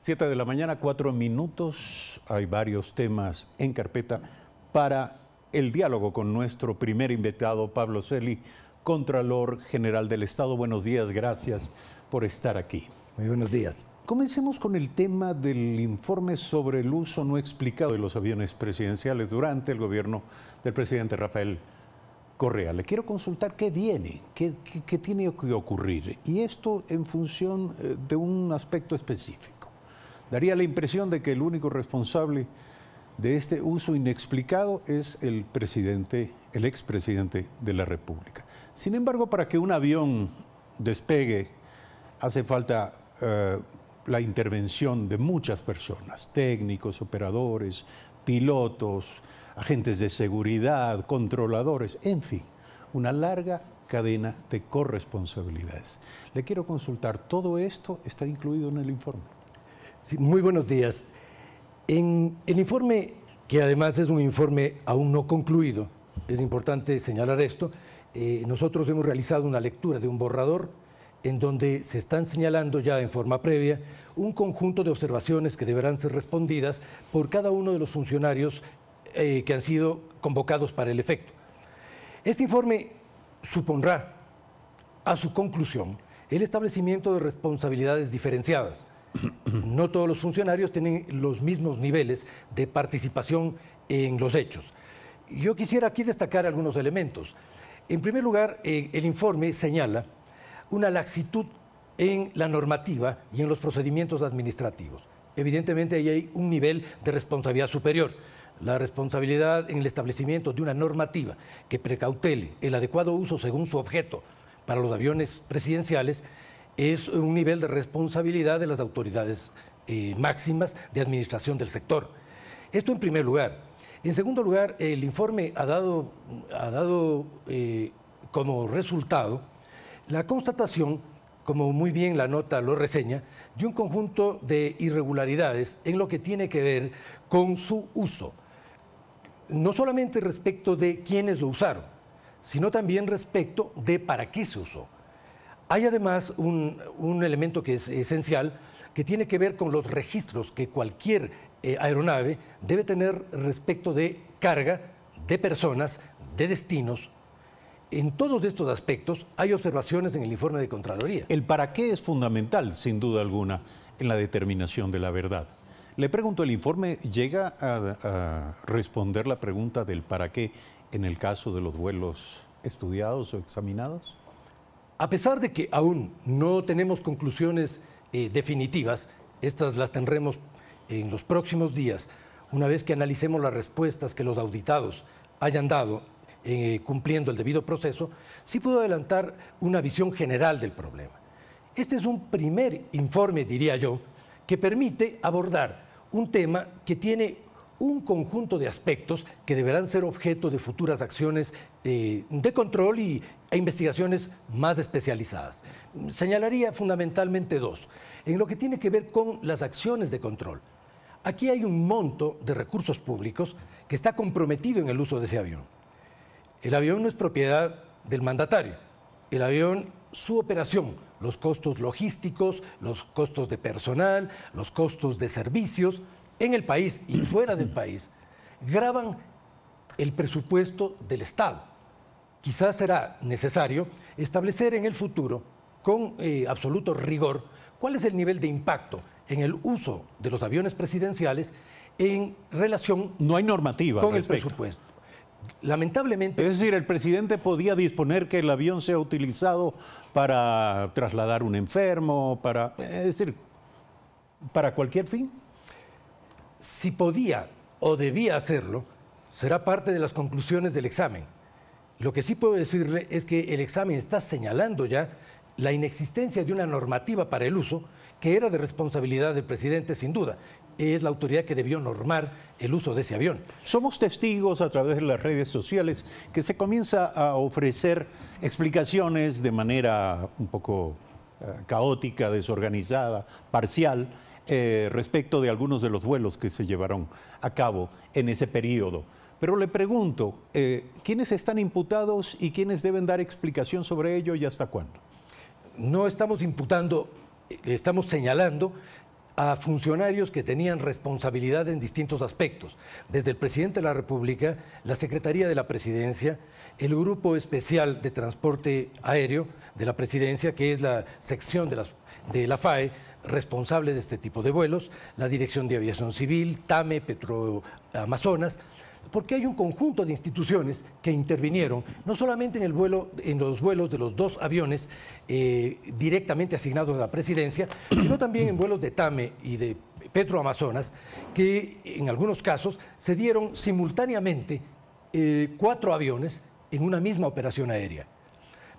7 de la mañana, 4 minutos. Hay varios temas en carpeta para el diálogo con nuestro primer invitado, Pablo Celi, Contralor General del Estado. Buenos días, gracias por estar aquí. Muy buenos días. Comencemos con el tema del informe sobre el uso no explicado de los aviones presidenciales durante el gobierno del presidente Rafael Correa. Le quiero consultar qué viene, qué tiene que ocurrir, y esto en función de un aspecto específico. Daría la impresión de que el único responsable de este uso inexplicado es el expresidente de la República. Sin embargo, para que un avión despegue hace falta la intervención de muchas personas, técnicos, operadores, pilotos, agentes de seguridad, controladores, en fin, una larga cadena de corresponsabilidades. Le quiero consultar, ¿todo esto está incluido en el informe? Sí, muy buenos días. En el informe, que además es un informe aún no concluido, es importante señalar esto, nosotros hemos realizado una lectura de un borrador en donde se están señalando ya en forma previa un conjunto de observaciones que deberán ser respondidas por cada uno de los funcionarios que han sido convocados para el efecto. Este informe supondrá a su conclusión el establecimiento de responsabilidades diferenciadas. No todos los funcionarios tienen los mismos niveles de participación en los hechos. Yo quisiera aquí destacar algunos elementos. En primer lugar, el informe señala una laxitud en la normativa y en los procedimientos administrativos. Evidentemente, ahí hay un nivel de responsabilidad superior. La responsabilidad en el establecimiento de una normativa que precautele el adecuado uso según su objeto para los aviones presidenciales es un nivel de responsabilidad de las autoridades máximas de administración del sector. Esto en primer lugar. En segundo lugar, el informe ha dado como resultado la constatación, como muy bien la nota lo reseña, de un conjunto de irregularidades en lo que tiene que ver con su uso. No solamente respecto de quiénes lo usaron, sino también respecto de para qué se usó. Hay además un elemento que es esencial, que tiene que ver con los registros que cualquier aeronave debe tener respecto de carga, de personas, de destinos. En todos estos aspectos hay observaciones en el informe de Contraloría. El para qué es fundamental, sin duda alguna, en la determinación de la verdad. Le pregunto, ¿el informe llega a responder la pregunta del para qué en el caso de los vuelos estudiados o examinados? A pesar de que aún no tenemos conclusiones definitivas, estas las tendremos en los próximos días, una vez que analicemos las respuestas que los auditados hayan dado cumpliendo el debido proceso, sí puedo adelantar una visión general del problema. Este es un primer informe, diría yo, que permite abordar un tema que tiene un conjunto de aspectos que deberán ser objeto de futuras acciones de control e investigaciones más especializadas. Señalaría fundamentalmente dos. En lo que tiene que ver con las acciones de control. Aquí hay un monto de recursos públicos que está comprometido en el uso de ese avión. El avión no es propiedad del mandatario. El avión, su operación, los costos logísticos, los costos de personal, los costos de servicios en el país y fuera del país, gravan el presupuesto del Estado. Quizás será necesario establecer en el futuro, con absoluto rigor, cuál es el nivel de impacto en el uso de los aviones presidenciales en relación no hay normativa con el presupuesto. Lamentablemente... Es decir, el presidente podía disponer que el avión sea utilizado para trasladar un enfermo, es decir, para cualquier fin. Si podía o debía hacerlo, será parte de las conclusiones del examen. Lo que sí puedo decirle es que el examen está señalando ya la inexistencia de una normativa para el uso que era de responsabilidad del presidente, sin duda. Es la autoridad que debió normar el uso de ese avión. Somos testigos a través de las redes sociales que se comienza a ofrecer explicaciones de manera un poco caótica, desorganizada, parcial, respecto de algunos de los vuelos que se llevaron a cabo en ese periodo. Pero le pregunto, ¿quiénes están imputados y quiénes deben dar explicación sobre ello y hasta cuándo? No estamos imputando, estamos señalando a funcionarios que tenían responsabilidad en distintos aspectos, desde el presidente de la República, la Secretaría de la Presidencia, el Grupo Especial de Transporte Aéreo de la Presidencia, que es la sección de la FAE responsable de este tipo de vuelos, la Dirección de Aviación Civil, TAME, Petroamazonas, porque hay un conjunto de instituciones que intervinieron, no solamente en los vuelos de los dos aviones directamente asignados a la presidencia, sino también en vuelos de TAME y de Petroamazonas, que en algunos casos se dieron simultáneamente 4 aviones en una misma operación aérea.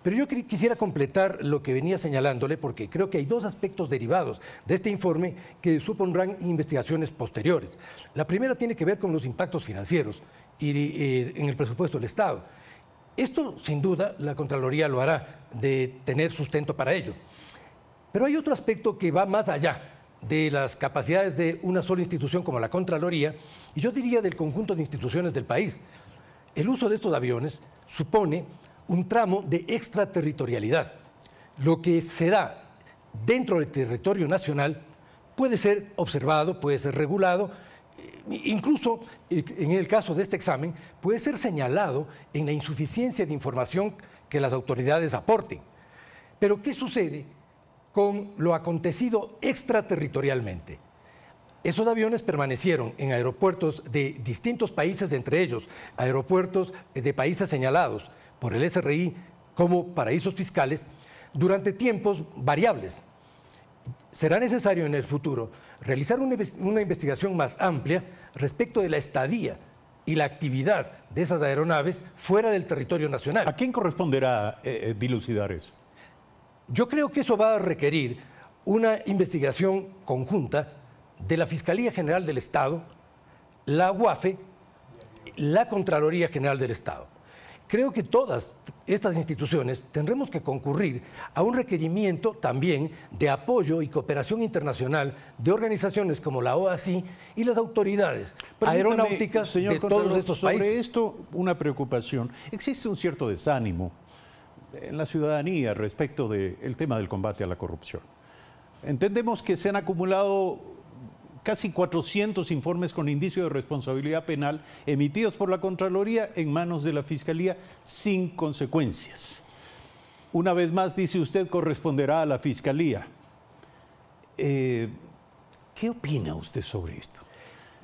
Pero yo quisiera completar lo que venía señalándole, porque creo que hay 2 aspectos derivados de este informe que supondrán investigaciones posteriores. La primera tiene que ver con los impactos financieros en el presupuesto del Estado. Esto, sin duda, la Contraloría lo hará, de tener sustento para ello. Pero hay otro aspecto que va más allá de las capacidades de una sola institución como la Contraloría, y yo diría del conjunto de instituciones del país. El uso de estos aviones supone un tramo de extraterritorialidad. Lo que se da dentro del territorio nacional puede ser observado, puede ser regulado, incluso en el caso de este examen puede ser señalado en la insuficiencia de información que las autoridades aporten. Pero ¿qué sucede con lo acontecido extraterritorialmente? Esos aviones permanecieron en aeropuertos de distintos países, entre ellos aeropuertos de países señalados por el SRI como paraísos fiscales, durante tiempos variables. Será necesario en el futuro realizar una investigación más amplia respecto de la estadía y la actividad de esas aeronaves fuera del territorio nacional. ¿A quién corresponderá dilucidar eso? Yo creo que eso va a requerir una investigación conjunta de la Fiscalía General del Estado, la UAFE, la Contraloría General del Estado. Creo que todas estas instituciones tendremos que concurrir a un requerimiento también de apoyo y cooperación internacional de organizaciones como la OACI y las autoridades aeronáuticas de todos estos países. Sobre esto, una preocupación. Existe un cierto desánimo en la ciudadanía respecto del tema del combate a la corrupción. Entendemos que se han acumulado casi 400 informes con indicio de responsabilidad penal emitidos por la Contraloría en manos de la Fiscalía sin consecuencias. Una vez más, dice usted, corresponderá a la Fiscalía. ¿Qué opina usted sobre esto?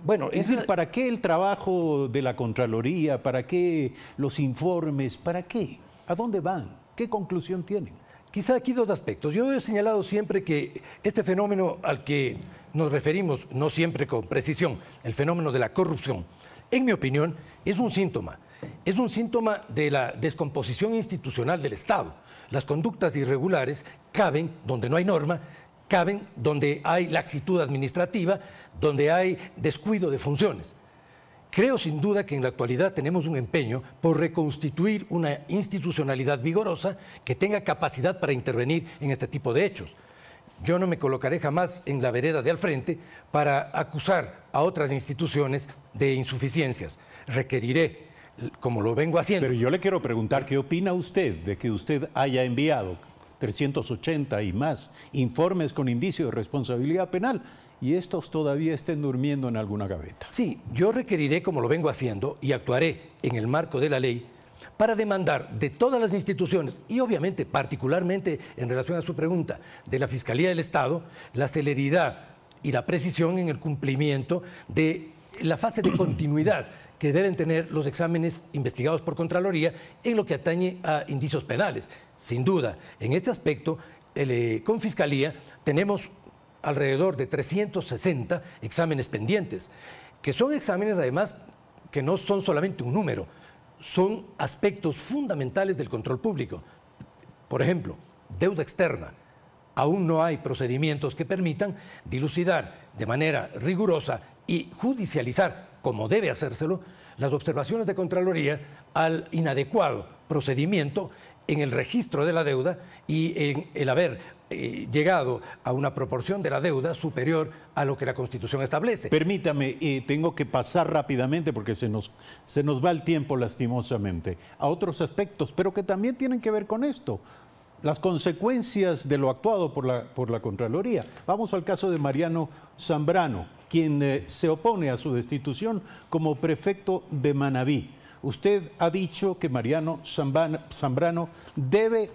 Bueno, es decir, ¿para qué el trabajo de la Contraloría? ¿Para qué los informes? ¿Para qué? ¿A dónde van? ¿Qué conclusión tienen? Quizá aquí 2 aspectos. Yo he señalado siempre que este fenómeno al que nos referimos, no siempre con precisión, el fenómeno de la corrupción, en mi opinión, es un síntoma. Es un síntoma de la descomposición institucional del Estado. Las conductas irregulares caben donde no hay norma, caben donde hay laxitud administrativa, donde hay descuido de funciones. Creo sin duda que en la actualidad tenemos un empeño por reconstituir una institucionalidad vigorosa que tenga capacidad para intervenir en este tipo de hechos. Yo no me colocaré jamás en la vereda de al frente para acusar a otras instituciones de insuficiencias. Requeriré, como lo vengo haciendo. Pero yo le quiero preguntar, ¿qué opina usted de que usted haya enviado 380 y más informes con indicio de responsabilidad penal y estos todavía estén durmiendo en alguna gaveta? Sí, yo requeriré, como lo vengo haciendo, y actuaré en el marco de la ley para demandar de todas las instituciones y obviamente particularmente en relación a su pregunta de la Fiscalía del Estado, la celeridad y la precisión en el cumplimiento de la fase de continuidad que deben tener los exámenes investigados por Contraloría en lo que atañe a indicios penales. Sin duda, en este aspecto, con Fiscalía tenemos alrededor de 360 exámenes pendientes, que son exámenes además que no son solamente un número, son aspectos fundamentales del control público. Por ejemplo, deuda externa. Aún no hay procedimientos que permitan dilucidar de manera rigurosa y judicializar, como debe hacérselo, las observaciones de Contraloría al inadecuado procedimiento en el registro de la deuda y en el haber llegado a una proporción de la deuda superior a lo que la Constitución establece. Permítame, tengo que pasar rápidamente porque se nos va el tiempo lastimosamente a otros aspectos, pero que también tienen que ver con esto. las consecuencias de lo actuado por la Contraloría. Vamos al caso de Mariano Zambrano, quien se opone a su destitución como prefecto de Manabí. Usted ha dicho que Mariano Zambrano debe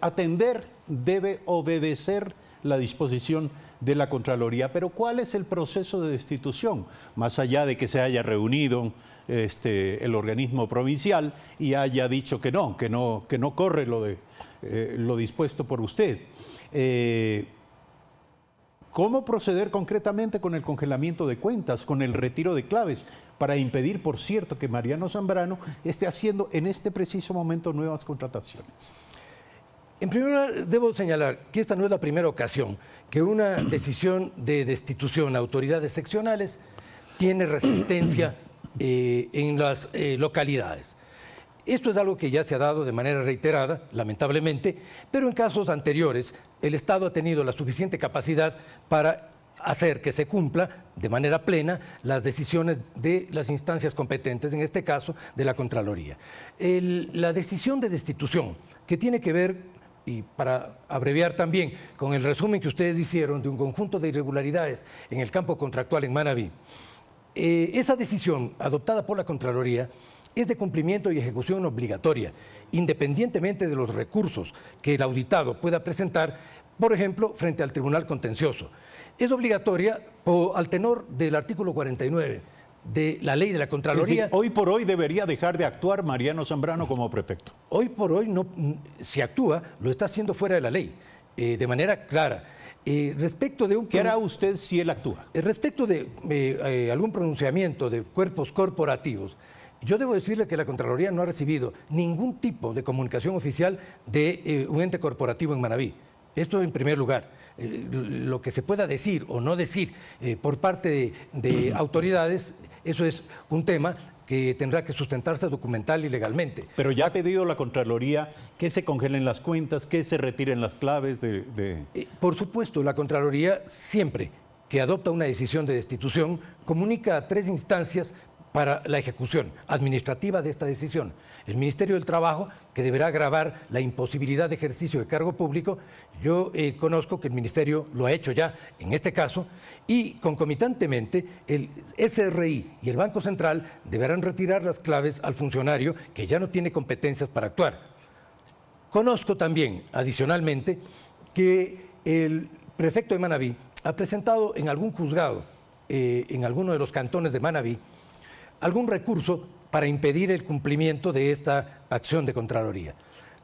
atender, debe obedecer la disposición de la Contraloría. Pero ¿cuál es el proceso de destitución? Más allá de que se haya reunido el organismo provincial y haya dicho que no corre lo dispuesto por usted. ¿Cómo proceder concretamente con el congelamiento de cuentas, con el retiro de claves, para impedir, por cierto, que Mariano Zambrano esté haciendo en este preciso momento nuevas contrataciones? En primer lugar, debo señalar que esta no es la primera ocasión que una decisión de destitución a autoridades seccionales tiene resistencia en las localidades. Esto es algo que ya se ha dado de manera reiterada, lamentablemente, pero en casos anteriores el Estado ha tenido la suficiente capacidad para hacer que se cumpla de manera plena las decisiones de las instancias competentes, en este caso de la Contraloría. La decisión de destitución, que tiene que ver, y para abreviar también, con el resumen que ustedes hicieron de un conjunto de irregularidades en el campo contractual en Manabí, esa decisión adoptada por la Contraloría es de cumplimiento y ejecución obligatoria, independientemente de los recursos que el auditado pueda presentar, por ejemplo, frente al Tribunal Contencioso. Es obligatoria al tenor del artículo 49 de la ley de la Contraloría. Es decir, hoy por hoy debería dejar de actuar Mariano Zambrano como prefecto. Hoy por hoy, no, si actúa, lo está haciendo fuera de la ley, de manera clara. Respecto de ¿Qué hará usted si él actúa? Respecto de algún pronunciamiento de cuerpos corporativos, yo debo decirle que la Contraloría no ha recibido ningún tipo de comunicación oficial de un ente corporativo en Manabí. Esto en primer lugar. Lo que se pueda decir o no decir por parte de autoridades, eso es un tema que tendrá que sustentarse documental y legalmente. Pero ya ha pedido la Contraloría que se congelen las cuentas, que se retiren las claves Por supuesto, la Contraloría siempre que adopta una decisión de destitución comunica a 3 instancias para la ejecución administrativa de esta decisión. El Ministerio del Trabajo, que deberá gravar la imposibilidad de ejercicio de cargo público. Yo conozco que el Ministerio lo ha hecho ya en este caso, y concomitantemente el SRI y el Banco Central deberán retirar las claves al funcionario que ya no tiene competencias para actuar. Conozco también, adicionalmente, que el prefecto de Manabí ha presentado en algún juzgado, en alguno de los cantones de Manabí, algún recurso para impedir el cumplimiento de esta acción de Contraloría.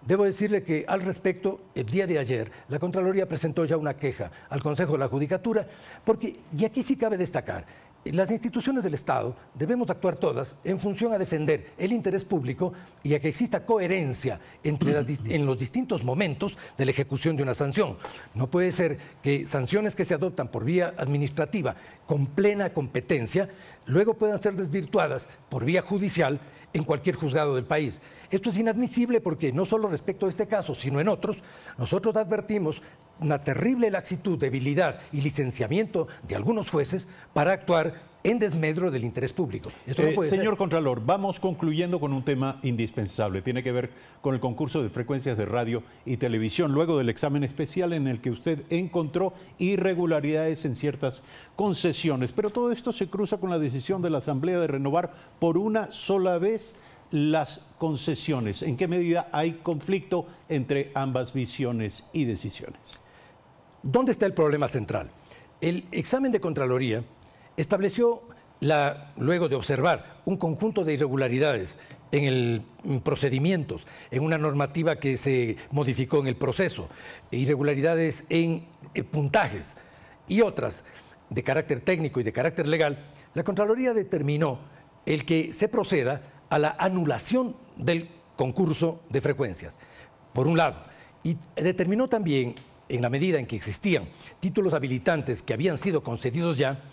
Debo decirle que al respecto, el día de ayer, la Contraloría presentó ya una queja al Consejo de la Judicatura, porque, y aquí sí cabe destacar, las instituciones del Estado debemos actuar todas en función a defender el interés público y a que exista coherencia en los distintos momentos de la ejecución de una sanción. No puede ser que sanciones que se adoptan por vía administrativa con plena competencia luego puedan ser desvirtuadas por vía judicial en cualquier juzgado del país. Esto es inadmisible porque no solo respecto a este caso, sino en otros, nosotros advertimos una terrible laxitud, debilidad y licenciamiento de algunos jueces para actuar en desmedro del interés público. Esto no puede señor ser. Contralor, vamos concluyendo con un tema indispensable. Tiene que ver con el concurso de frecuencias de radio y televisión, luego del examen especial en el que usted encontró irregularidades en ciertas concesiones. Pero todo esto se cruza con la decisión de la Asamblea de renovar por una sola vez las concesiones. ¿En qué medida hay conflicto entre ambas visiones y decisiones? ¿Dónde está el problema central? El examen de Contraloría estableció, luego de observar un conjunto de irregularidades en procedimientos, en una normativa que se modificó en el proceso, irregularidades en puntajes y otras de carácter técnico y de carácter legal, la Contraloría determinó el que se proceda a la anulación del concurso de frecuencias, por un lado, y determinó también, en la medida en que existían títulos habilitantes que habían sido concedidos ya,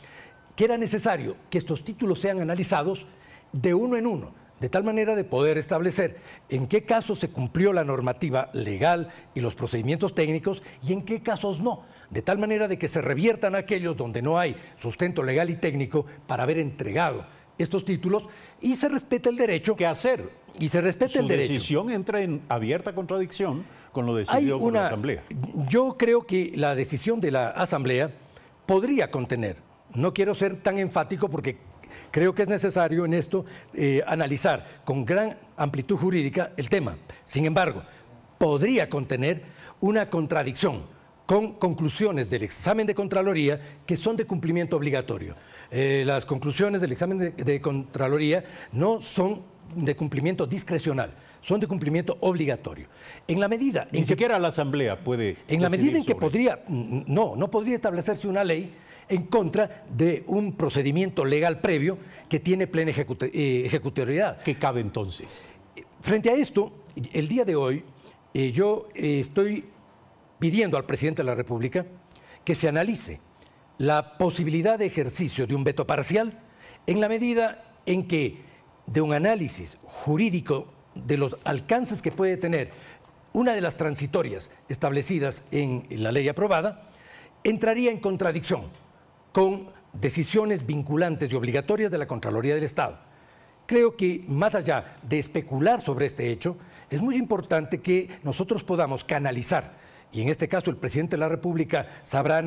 que era necesario que estos títulos sean analizados de uno en uno, de tal manera de poder establecer en qué casos se cumplió la normativa legal y los procedimientos técnicos y en qué casos no, de tal manera de que se reviertan aquellos donde no hay sustento legal y técnico para haber entregado estos títulos y se respeta el derecho. ¿Qué hacer? Y se respeta el derecho. Su decisión entra en abierta contradicción con lo decidido por la Asamblea. Yo creo que la decisión de la Asamblea podría contener, no quiero ser tan enfático porque creo que es necesario en esto analizar con gran amplitud jurídica el tema. Sin embargo, podría contener una contradicción con conclusiones del examen de Contraloría que son de cumplimiento obligatorio. Las conclusiones del examen de Contraloría no son de cumplimiento discrecional, son de cumplimiento obligatorio. En la medida Ni siquiera la Asamblea puede. En la medida en que podría, no podría establecerse una ley en contra de un procedimiento legal previo que tiene plena ejecutoriedad. ¿Qué cabe entonces? Frente a esto, el día de hoy, yo estoy pidiendo al presidente de la República que se analice la posibilidad de ejercicio de un veto parcial en la medida en que de un análisis jurídico de los alcances que puede tener una de las transitorias establecidas en la ley aprobada, entraría en contradicción con decisiones vinculantes y obligatorias de la Contraloría del Estado. Creo que más allá de especular sobre este hecho, es muy importante que nosotros podamos canalizar, y en este caso el presidente de la República sabrá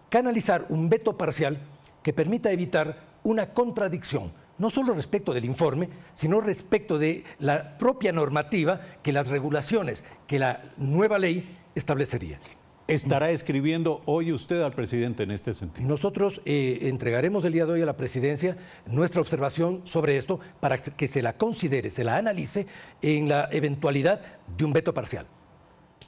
canalizar un veto parcial que permita evitar una contradicción, no solo respecto del informe, sino respecto de la propia normativa que las regulaciones, que la nueva ley establecería. ¿Estará escribiendo hoy usted al presidente en este sentido? Nosotros entregaremos el día de hoy a la presidencia nuestra observación sobre esto para que se la considere, se la analice en la eventualidad de un veto parcial.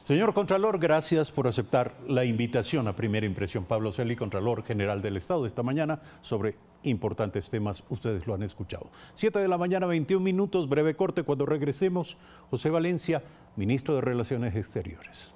Señor Contralor, gracias por aceptar la invitación a Primera Impresión. Pablo Celi, Contralor General del Estado, esta mañana sobre importantes temas. Ustedes lo han escuchado. 7 de la mañana, 21 minutos, breve corte. Cuando regresemos, José Valencia, Ministro de Relaciones Exteriores.